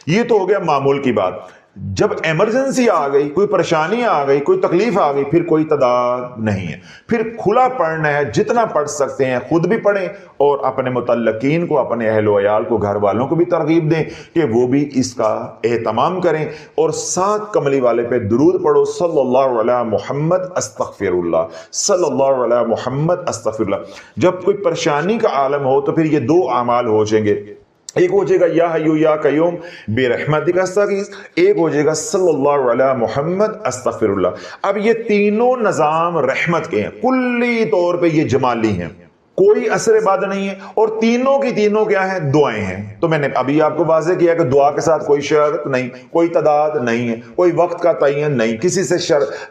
یہ تو ہو گیا معمول کی بات۔ جب ایمرجنسی آ گئی، کوئی پریشانی آ گئی، کوئی تکلیف آ گئی، پھر کوئی تعداد نہیں ہے، پھر کھلا پڑھنا ہے، جتنا پڑھ سکتے ہیں خود بھی پڑھیں اور اپنے متعلقین کو، اپنے اہل و عیال کو، گھر والوں کو بھی ترغیب دیں کہ وہ بھی اس کا اہتمام کریں، اور ساتھ کملی والے پہ درود پڑھو، صلی اللہ علی محمد استغفر اللہ، صلی اللہ علی محمد استغفر اللہ۔ جب کوئی پریشانی کا عالم ہو تو پھر یہ 2 اعمال ہو جائیں گے، ایک ہو جائے گا یا حیو یا قیوم برحمتک استغیث، ایک ہو جائے گا صلی اللہ علی محمد استغفر اللہ۔ اب یہ تینوں نظام رحمت کے ہیں، کلی طور پہ یہ جمالی ہیں، کوئی اثر بد نہیں ہے، اور تینوں کی تینوں کیا ہیں؟ دعائیں ہیں۔ تو میں نے ابھی آپ کو واضح کیا کہ دعا کے ساتھ کوئی شرط نہیں، کوئی تعداد نہیں ہے، کوئی وقت کا تعین نہیں، کسی سے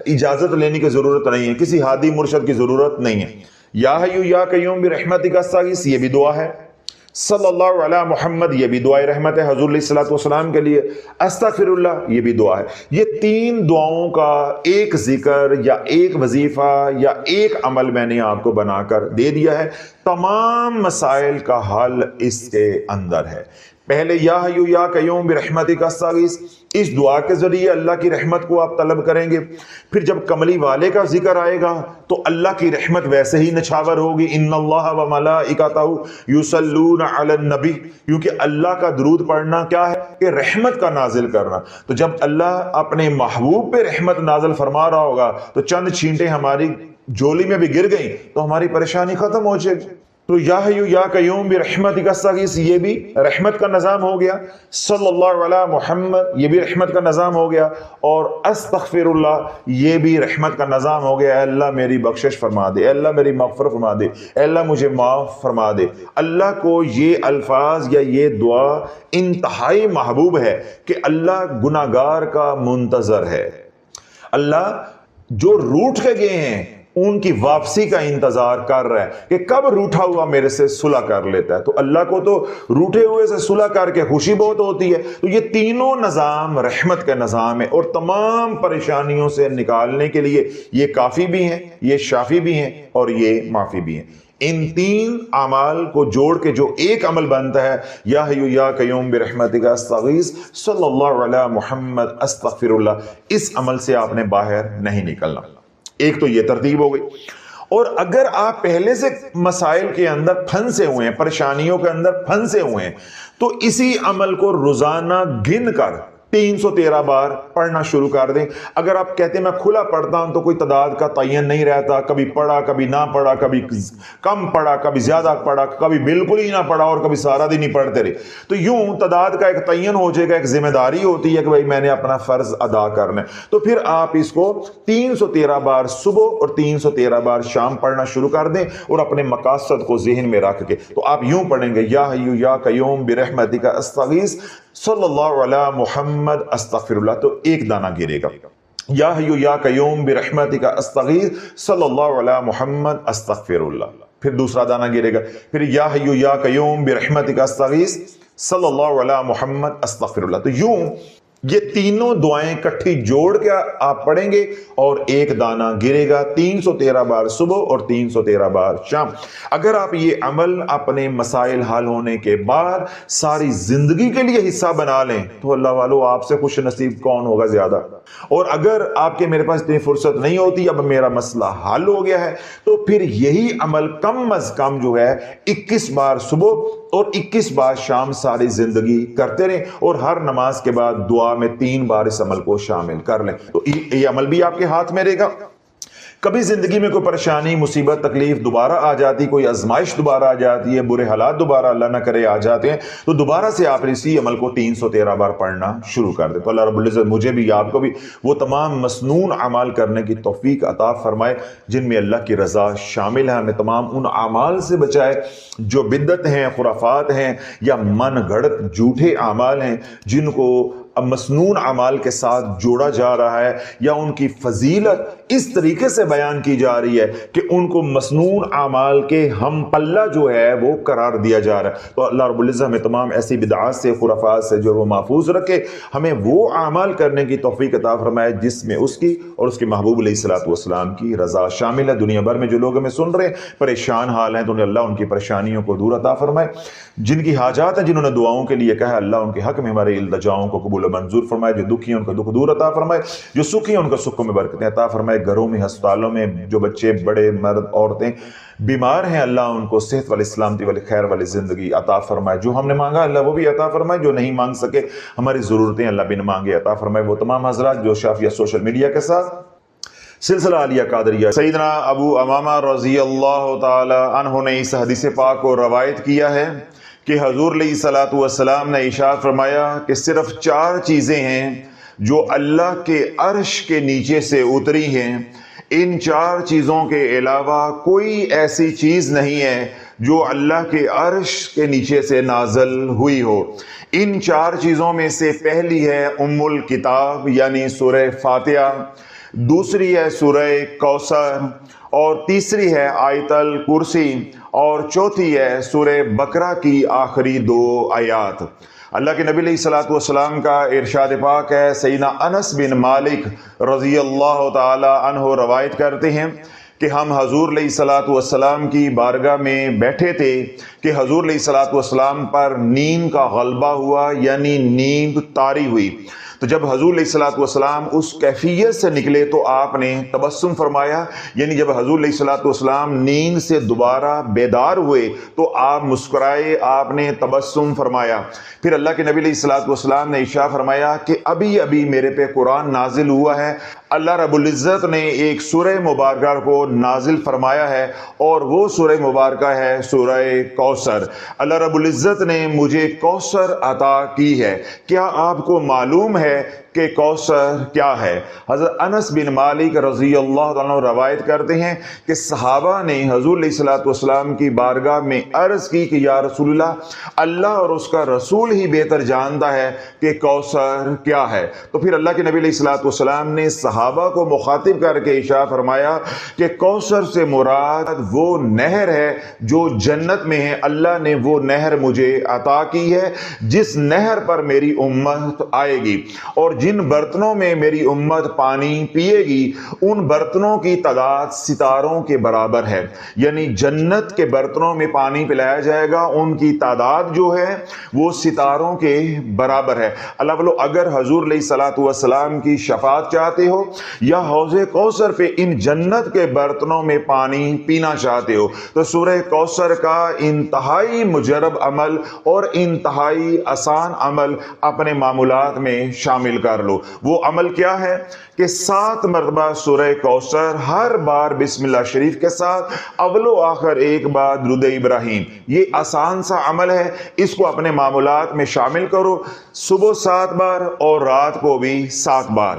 اجازت لینے کی ضرورت نہیں ہے، کسی ہادی مرشد کی ضرورت نہیں ہے۔ یا حیو یا قیوم برحمتک استغیث، یہ بھی دعا ہے۔ صلی اللہ علی محمد، یہ بھی دعائے رحمت ہے حضور علیہ الصلوۃ والسلام کے لیے۔ استغفر اللہ، یہ بھی دعا ہے۔ یہ 3 دعاؤں کا ایک ذکر یا ایک وظیفہ یا ایک عمل میں نے آپ کو بنا کر دے دیا ہے۔ تمام مسائل کا حل اس کے اندر ہے۔ پہلے یا حیو یا قیوم برحمتک استغیث، اس دعا کے ذریعے اللہ کی رحمت کو آپ طلب کریں گے۔ پھر جب کملی والے کا ذکر آئے گا تو اللہ کی رحمت ویسے ہی نچھاور ہوگی۔ ان اللہ و ملائکتہ یصلون علی النبی، کیونکہ اللہ کا درود پڑھنا کیا ہے؟ کہ رحمت کا نازل کرنا۔ تو جب اللہ اپنے محبوب پہ رحمت نازل فرما رہا ہوگا تو چند چھینٹیں ہماری جولی میں بھی گر گئیں تو ہماری پریشانی ختم ہو جائے گی۔ تو یا حی یا قیوم برحمتک استغیث یہ بھی رحمت کا نظام ہو گیا، صلی اللہ علی محمد یہ بھی رحمت کا نظام ہو گیا، اور استغفر اللہ یہ بھی رحمت کا نظام ہو گیا، اے اللہ میری بخشش فرما دے، اے اللہ میری مغفرت فرما دے، اے اللہ مجھے معاف فرما دے۔ اللہ کو یہ الفاظ یا یہ دعا انتہائی محبوب ہے کہ اللہ گناہگار کا منتظر ہے، اللہ جو روٹھ کے گئے ہیں ان کی واپسی کا انتظار کر رہا ہے کہ کب روٹھا ہوا میرے سے صلح کر لیتا ہے۔ تو اللہ کو تو روٹھے ہوئے سے صلح کر کے خوشی بہت ہوتی ہے۔ تو یہ تینوں نظام رحمت کا نظام ہے، اور تمام پریشانیوں سے نکالنے کے لیے یہ کافی بھی ہیں، یہ شافی بھی ہیں، اور یہ معافی بھی ہیں۔ ان تین اعمال کو جوڑ کے جو ایک عمل بنتا ہے، یا حی یا قیوم برحمتک استغیث صلی اللہ علی محمد استغفر اللہ، اس عمل سے آپ نے باہر نہیں نکلنا۔ ایک تو یہ ترتیب ہو گئی۔ اور اگر آپ پہلے سے مسائل کے اندر پھنسے ہوئے ہیں، پریشانیوں کے اندر پھنسے ہوئے ہیں، تو اسی عمل کو روزانہ گن کر 313 بار پڑھنا شروع کر دیں۔ اگر آپ کہتے ہیں میں کھلا پڑھتا ہوں تو کوئی تعداد کا تعین نہیں رہتا، کبھی پڑھا کبھی نہ پڑھا، کبھی کم پڑھا کبھی زیادہ پڑھا، کبھی بالکل ہی نہ پڑھا، اور کبھی سارا دن ہی پڑھتے رہے، تو یوں تعداد کا ایک تعین ہو جائے گا، ایک ذمہ داری ہوتی ہے کہ بھائی میں نے اپنا فرض ادا کرنا ہے۔ تو پھر آپ اس کو 313 بار صبح اور 313 بار شام پڑھنا شروع کر دیں، اور اپنے مقاصد کو ذہن میں رکھ کے تو آپ یوں پڑھیں گے، یا حی یا قیوم برحمتک استغیث صلی اللہ علی محمد استغفر اللہ، تو ایک دانہ گرے گا، یا حی یا قیوم برحمتک استغیث صلی اللہ علی محمد استغفر اللہ، پھر دوسرا دانہ گرے گا، پھر یا حی یا قیوم برحمتک استغیث صلی اللہ علی محمد استغفر اللہ۔ تو یوں یہ تینوں دعائیں کٹھی جوڑ کے آپ پڑھیں گے، اور ایک دانہ گرے گا 313 بار صبح اور 313 بار شام۔ اگر آپ یہ عمل اپنے مسائل حل ہونے کے بعد ساری زندگی کے لیے حصہ بنا لیں تو اللہ والو آپ سے خوش نصیب کون ہوگا زیادہ۔ اور اگر آپ کے میرے پاس اتنی فرصت نہیں ہوتی، اب میرا مسئلہ حل ہو گیا ہے، تو پھر یہی عمل کم از کم جو ہے 21 بار صبح اور 21 بار شام ساری زندگی کرتے رہیں، اور ہر نماز کے بعد دعا میں 3 بار اس عمل کو شامل کر لیں، تو یہ عمل بھی آپ کے ہاتھ میں رہے گا۔ کبھی زندگی میں کوئی پریشانی، مصیبت، تکلیف دوبارہ آ جاتی، کوئی آزمائش دوبارہ آ جاتی ہے، برے حالات دوبارہ اللہ نہ کرے آ جاتے ہیں، تو دوبارہ سے آپ اسی عمل کو 313 بار پڑھنا شروع کر دیں۔ تو اللہ رب العزت مجھے بھی آپ کو بھی وہ تمام مسنون اعمال کرنے کی توفیق عطا فرمائے جن میں اللہ کی رضا شامل ہے، ہمیں تمام ان اعمال سے بچائے جو بدعت ہیں، خرافات ہیں، یا من گھڑت جھوٹے اعمال ہیں جن کو مسنون اعمال کے ساتھ جوڑا جا رہا ہے، یا ان کی فضیلت اس طریقے سے بیان کی جا رہی ہے کہ ان کو مسنون اعمال کے ہم پلہ جو ہے وہ قرار دیا جا رہا ہے۔ تو اللہ رب العزت ہمیں تمام ایسی بدعات سے، خرافات سے جو وہ محفوظ رکھے، ہمیں وہ اعمال کرنے کی توفیق عطا فرمائے جس میں اس کی اور اس کے محبوب علیہ الصلوۃ والسلام کی رضا شامل ہے۔ دنیا بھر میں جو لوگ ہمیں سن رہے ہیں پریشان حال ہیں، تو انہیں اللہ ان کی پریشانیوں کو دور عطا فرمائے، جن کی حاجات ہیں، جنہوں نے دعاؤں کے لیے کہا، اللہ ان کے حق میں ہمارے التجاؤں کو قبول و منظور فرمائے، جو دکھی ہیں ان کا دکھ دور عطا فرمائے، جو سکھی ہیں ان کا سکھوں میں برکتیں عطا فرمائے، گھروں میں، ہسپتالوں میں جو بچے، بڑے، مرد، عورتیں بیمار ہیں، اللہ ان کو صحت والی، سلامتی والی، خیر والی زندگی عطا فرمائے، جو ہم نے مانگا اللہ وہ بھی عطا فرمائے، جو نہیں مانگ سکے ہماری ضرورتیں اللہ بن مانگے عطا فرمائے۔ وہ تمام حضرات جو شافیہ سوشل میڈیا کے ساتھ سلسلہ عالیہ قادریہ سیدنا ابو امامہ رضی اللہ تعالی عنہ نے اس حدیث پاک کو روایت کیا ہے کہ حضور علیہ الصلوۃ والسلام نے ارشاد فرمایا کہ صرف 4 چیزیں ہیں جو اللہ کے عرش کے نیچے سے اتری ہیں، ان 4 چیزوں کے علاوہ کوئی ایسی چیز نہیں ہے جو اللہ کے عرش کے نیچے سے نازل ہوئی ہو۔ ان 4 چیزوں میں سے پہلی ہے ام الکتاب یعنی سورہ فاتحہ، دوسری ہے سورہ کوثر، اور تیسری ہے آیت الکرسی، اور چوتھی ہے سورہ بقرہ کی آخری 2 آیات۔ اللہ کے نبی علیہ الصلوۃ والسلام کا ارشاد پاک ہے، سیدنا انس بن مالک رضی اللہ تعالی عنہ روایت کرتے ہیں کہ ہم حضور علیہ الصلوۃ والسلام کی بارگاہ میں بیٹھے تھے کہ حضور علیہ الصلوۃ والسلام پر نیند کا غلبہ ہوا، یعنی نیند طاری ہوئی۔ تو جب حضور علیہ الصلوۃ والسلام اس کیفیت سے نکلے تو آپ نے تبسم فرمایا، یعنی جب حضور علیہ الصلوۃ والسلام نیند سے دوبارہ بیدار ہوئے تو آپ مسکرائے، آپ نے تبسم فرمایا۔ پھر اللہ کے نبی علیہ الصلوۃ والسلام نے ارشاد فرمایا کہ ابھی ابھی میرے پہ قرآن نازل ہوا ہے، اللہ رب العزت نے ایک سورہ مبارکہ کو نازل فرمایا ہے اور وہ سورہ مبارکہ ہے سورہ کوثر۔ اللہ رب العزت نے مجھے کوثر عطا کی ہے۔ کیا آپ کو معلوم ہے کہ کوثر کیا ہے؟ حضرت انس بن مالک رضی اللہ عنہ روایت کرتے ہیں کہ صحابہ نے حضور علیہ الصلوۃ والسلام کی بارگاہ میں عرض کی کہ یا رسول اللہ، اللہ اور اس کا رسول ہی بہتر جانتا ہے کہ کوثر کیا ہے۔ تو پھر اللہ کے نبی علیہ الصلوۃ والسلام نے صحابہ کو مخاطب کر کے ارشاد فرمایا کہ کوثر سے مراد وہ نہر ہے جو جنت میں ہے، اللہ نے وہ نہر مجھے عطا کی ہے جس نہر پر میری امت آئے گی، اور جن برتنوں میں میری امت پانی پیے گی ان برتنوں کی تعداد ستاروں کے برابر ہے، یعنی جنت کے برتنوں میں پانی پلایا جائے گا، ان کی تعداد جو ہے وہ ستاروں کے برابر ہے۔ اللہ والو، اگر حضور علیہ الصلوۃ والسلام کی شفاعت چاہتے ہو یا حوض کوثر پہ ان جنت کے برتنوں میں پانی پینا چاہتے ہو تو سورہ کوثر کا انتہائی مجرب عمل اور انتہائی آسان عمل اپنے معمولات میں شامل کر لو۔ وہ عمل کیا ہے کہ 7 مرتبہ سورہ کوثر، ہر بار بسم اللہ شریف کے ساتھ، اول و آخر ایک بار درود ابراہیم۔ یہ آسان سا عمل ہے، اس کو اپنے معمولات میں شامل کرو، صبح 7 بار اور رات کو بھی 7 بار۔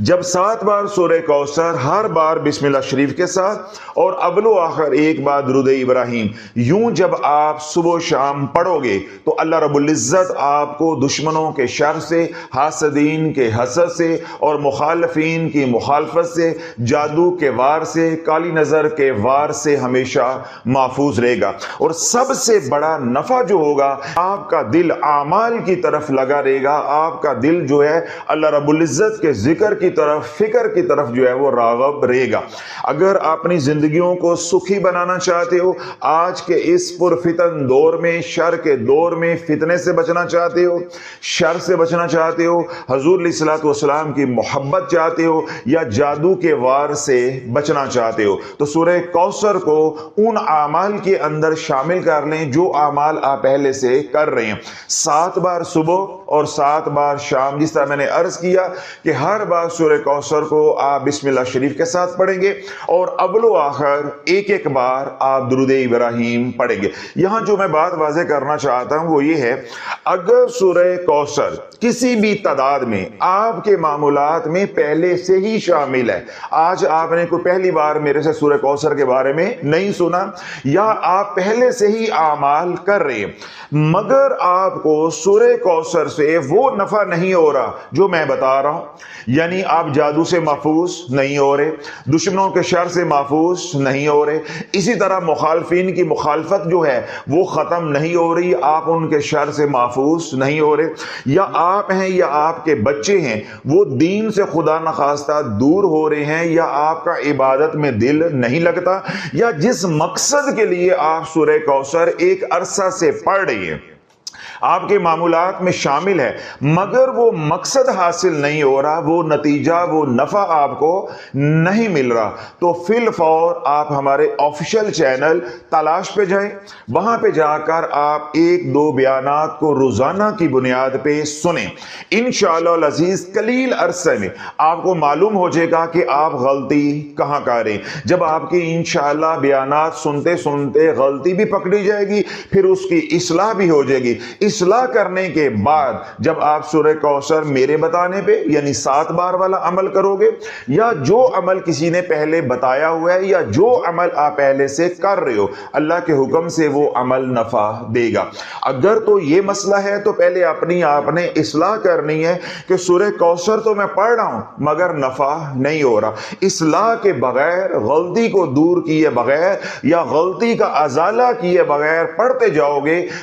جب 7 بار سورہ کوثر، ہر بار بسم اللہ شریف کے ساتھ اور اول و آخر ایک بار درود ابراہیم، یوں جب آپ صبح شام پڑھو گے تو اللہ رب العزت آپ کو دشمنوں کے شر سے، حاسدین کے حسد سے اور مخالفین کی مخالفت سے، جادو کے وار سے، کالی نظر کے وار سے ہمیشہ محفوظ رہے گا۔ اور سب سے بڑا نفع جو ہوگا، آپ کا دل اعمال کی طرف لگا رہے گا، آپ کا دل جو ہے اللہ رب العزت کے ذکر کی طرف، فکر کی طرف جو ہے وہ راغب رہے گا۔ اگر اپنی زندگیوں کو سکھی بنانا چاہتے ہو، آج کے اس پرفتن دور میں، شر کے دور میں، فتنے سے بچنا چاہتے ہو، شر سے بچنا چاہتے ہو، حضور علیہ الصلوۃ والسلام کی محبت چاہتے ہو یا جادو کے وار سے بچنا چاہتے ہو تو سورہ کوثر کو ان اعمال کے اندر شامل کر لیں جو اعمال آپ پہلے سے کر رہے ہیں۔ 7 بار صبح اور 7 بار شام، جس طرح میں نے عرض کیا کہ ہر بار سورہ کوثر کو آپ بسم اللہ شریف کے ساتھ پڑھیں گے اور اول و آخر ایک بار آپ درود ابراہیم پڑھیں گے۔ یہاں جو میں بات واضح کرنا چاہتا ہوں وہ یہ ہے، اگر سورہ کوثر کسی بھی تعداد میں آپ کے معمولات میں پہلے سے ہی شامل ہے، آج آپ نے کوئی پہلی بار میرے سے سورہ کوثر کے بارے میں نہیں سنا یا آپ پہلے سے ہی اعمال کر رہے ہیں، مگر آپ کو سورہ کوثر سے وہ نفع نہیں ہو رہا جو میں بتا رہا ہوں، یعنی آپ جادو سے محفوظ نہیں ہو رہے، دشمنوں کے شر سے محفوظ نہیں ہو رہے، اسی طرح مخالفین کی مخالفت جو ہے وہ ختم نہیں ہو رہی، آپ ان کے شر سے محفوظ نہیں ہو رہے، یا آپ ہیں یا آپ کے بچے ہیں وہ دین سے خدا نخواستہ دور ہو رہے ہیں، یا آپ کا عبادت میں دل نہیں لگتا، یا جس مقصد کے لیے آپ سورہ کوثر ایک عرصہ سے پڑھ رہے ہیں آپ کے معمولات میں شامل ہے، مگر وہ مقصد حاصل نہیں ہو رہا، وہ نتیجہ، وہ نفع آپ کو نہیں مل رہا، تو فی الفور آپ ہمارے آفیشیل چینل تلاش پہ جائیں، وہاں پہ جا کر آپ 1-2 بیانات کو روزانہ کی بنیاد پہ سنیں۔ انشاءاللہ العزیز قلیل عرصے میں آپ کو معلوم ہو جائے گا کہ آپ غلطی کہاں کریں۔ جب آپ کی انشاءاللہ بیانات سنتے سنتے غلطی بھی پکڑی جائے گی، پھر اس کی اصلاح بھی ہو جائے گی۔ اصلاح کرنے کے بعد جب آپ سورہ کوثر میرے بتانے پہ یعنی 7 بار والا عمل کرو گے، یا جو عمل کسی نے پہلے بتایا ہوا ہے یا جو عمل آپ پہلے سے کر رہے ہو، اللہ کے حکم سے وہ عمل نفع دے گا۔ اگر تو یہ مسئلہ ہے تو پہلے اپنی آپ نے اصلاح کرنی ہے کہ سورہ کوثر تو میں پڑھ رہا ہوں مگر نفع نہیں ہو رہا۔ اصلاح کے بغیر، غلطی کو دور کیے بغیر یا غلطی کا ازالہ کیے بغیر پڑھتے جاؤ گے